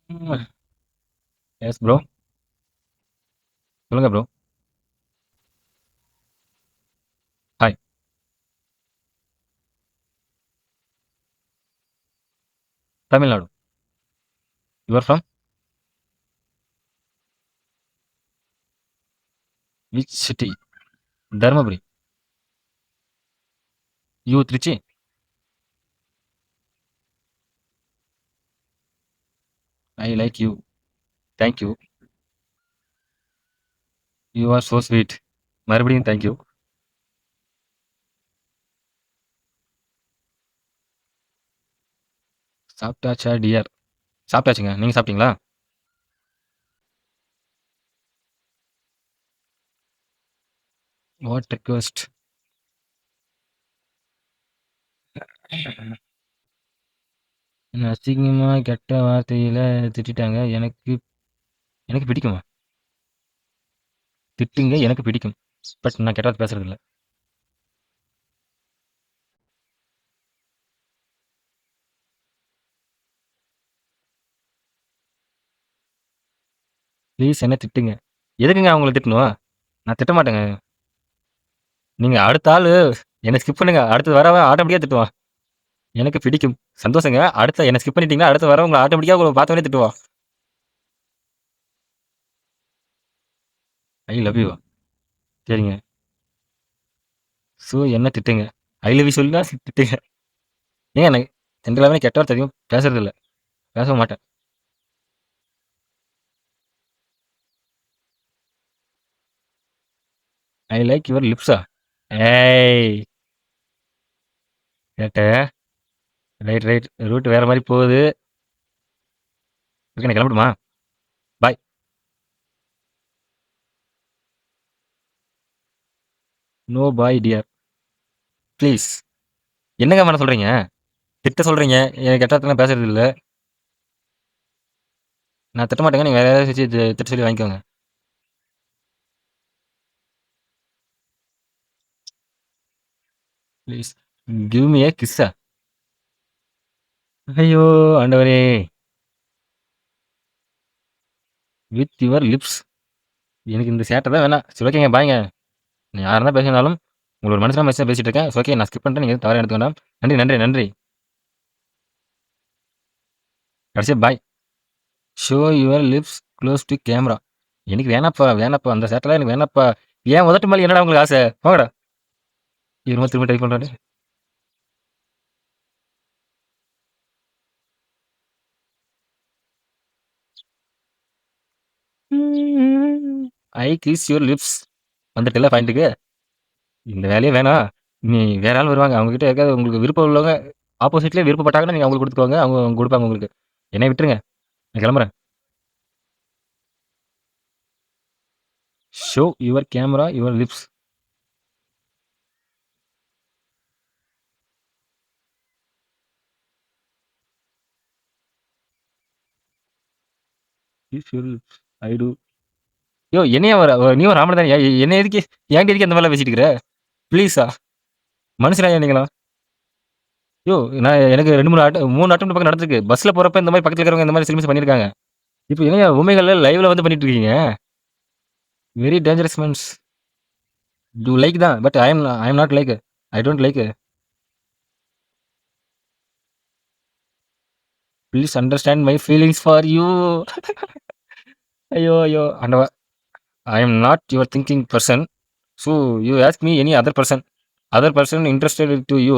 ம். Yes bro. சொல்லுங்க bro. Hi. Tamil Nadu. You are from which city? Dharmapuri. You Tiruchi? I like you. Thank you. You are so sweet. மறுபடியும் thank you. சாப்பிட்டாச்சா dear? சாப்பிட்டாச்சுங்க. நீங்க சாப்பிட்டீங்களா? What request? என்ன அசிங்கமா கெட்ட வார்த்தையில திட்டிட்டாங்க. எனக்கு எனக்கு பிடிக்குமா? திட்டுங்க எனக்கு பிடிக்கும். பட் நான் கெட்ட வார்த்தை பேசுறது இல்ல. ப்ளீஸ் என்ன திட்டுங்க. எதுக்குங்க அவங்கள திட்டணும்? நான் திட்ட மாட்டேங்க. நீங்க அடுத்த ஆளு என்ன ஸ்கிப் பண்ணுங்க. அடுத்து வரவன் ஆட்டோமேட்டிக்கா திட்டுவான். எனக்கு பிடிக்கும். சந்தோஷங்க. அடுத்த என்ன ஸ்கிப் பண்ணிட்டீங்கன்னா, அடுத்து வரவங்க ஆட்டோமேட்டிக்கா உங்கள பார்த்தோனே திட்டுவான். I love you. சரிங்க. ஸோ என்ன திட்டுங்க. ஐ லவ் யூ சொல்லினா திட்டுங்க. ஏங்க எனக்கு ஜென்ரலாவே கெட்ட வார்த்தை அதிகமா பேசுறதில்ல. பேசவும் மாட்டேன். ஐ லைக் யுவர் லிப்ஸா? ஏய்! கேட்ட. Right, right. ரூட் வேற மாரி போகுது. ஓகே நான் கிளம்பட்டுமா? Bye. No bye dear. Please. என்னங்க பண்ண சொல்றீங்க? திட்ட சொல்றீங்க. எனக்கு கெட்ட வார்த்தைலாம் பேசுறது இல்ல. நான் திட்ட மாட்டேங்க. நீங்க வேற யாராவது வச்சு திட்ட சொல்லி வாங்கிக்கோங்க. ப்ளீஸ். கிவ் மீ எ கிஸ்ஸா? ஐயோ! ஆண்டவரே! With your lips. எனக்கு இந்த சேட்ட தான் வேணாம். சரி ஓகேங்க. பாய்ங்க. நீ யாரா இருந்தா பேசினாலும், உங்கள ஒரு மனுஷனா மதிச்சு தான் பேசிட்டு இருக்கேன். It's okay. நான் ஸ்கிப் பண்ணிட்டேன். நீங்க எதுவும் தவறா எடுத்துக்க வேண்டாம். நன்றி, நன்றி, நன்றி. கடைசியா bye. Show your lips close to camera. எனக்கு வேணாப்பா, வேணாப்பா. அந்த சேட்டலாம் எனக்கு வேணாப்பா. என் உதட்டு மேல என்னடா உங்களுக்கு ஆசை? போங்கடா. என்னமோ திரும்ப டைப் பண்றாரு. I kiss your lips. வந்துட்டல்ல பாயிண்ட்டுக்கு. இந்த வேலையே வேணாம். நீ வேற ஆள் வருவாங்க. அவங்க கிட்ட யாருக்காவது உங்களுக்கு விருப்பம் உள்ளவங்க ஆப்போசிட்லயே விருப்பப்பட்டாங்கன்னா, நீங்க அவங்களுக்கு குடுத்துக்கோங்க. அவங்க குடுப்பாங்க உங்களுக்கு. என்னைய விட்டுருங்க. நான் கிளம்புறேன். Show your camera, your lips. Kiss your lips. I do. யோவ்! என்னையா நீயும் ராமன் தானயா? என்ன எதுக்கு என்கிட்ட எதுக்கு அந்த மாரிலாம் பேசிட்டு இருக்கிற? ப்ளீஸா? மனுஷனாயா நீங்கலாம்? யோவ்! நான் எனக்கு 2, 3 3 அட்டெம்ப்ட் பக்கம் நடந்திருக்கு. பஸ்ல போறப்ப இந்த மாரி பக்கத்துல இருக்கிறவங்க இந்த மாரி சிலுமிஷம் பண்ணியிருக்காங்க. இப்ப என்னய்யா உமைகள்ல லைவ்ல வந்து பண்ணிட்டு இருக்கீங்க? Very dangerous mans. You like தான். But I am not like. I don't like. Please understand my feelings for you. ஐயோ! ஐயோ! ஆண்டவா! I am not your thinking person. So you ask me any other person. Other person interested to you.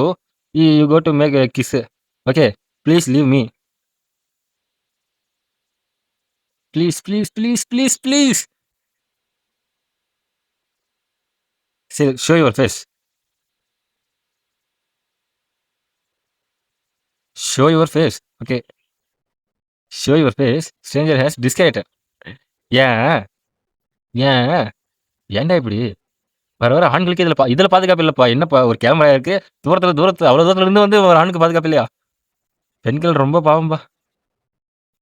You go to make a kiss. Okay. Please leave me. Please, please, please, please, please. Show your face. Show your face. Okay. Show your face. Stranger has disconnected. ஏன்? ஏன்? ஏன்டா இப்படி? வர வர ஆண்களுக்கு இதுல பாதுகாப்பு இல்லப்பா. என்னப்பா ஒரு கேமரா இருக்கு. தூரத்துல அவ்வளவு தூரத்துல இருந்து வந்து ஒரு ஆணுக்கு பாதுகாப்பு இல்லையா? பெண்கள் ரொம்ப பாவம்பா.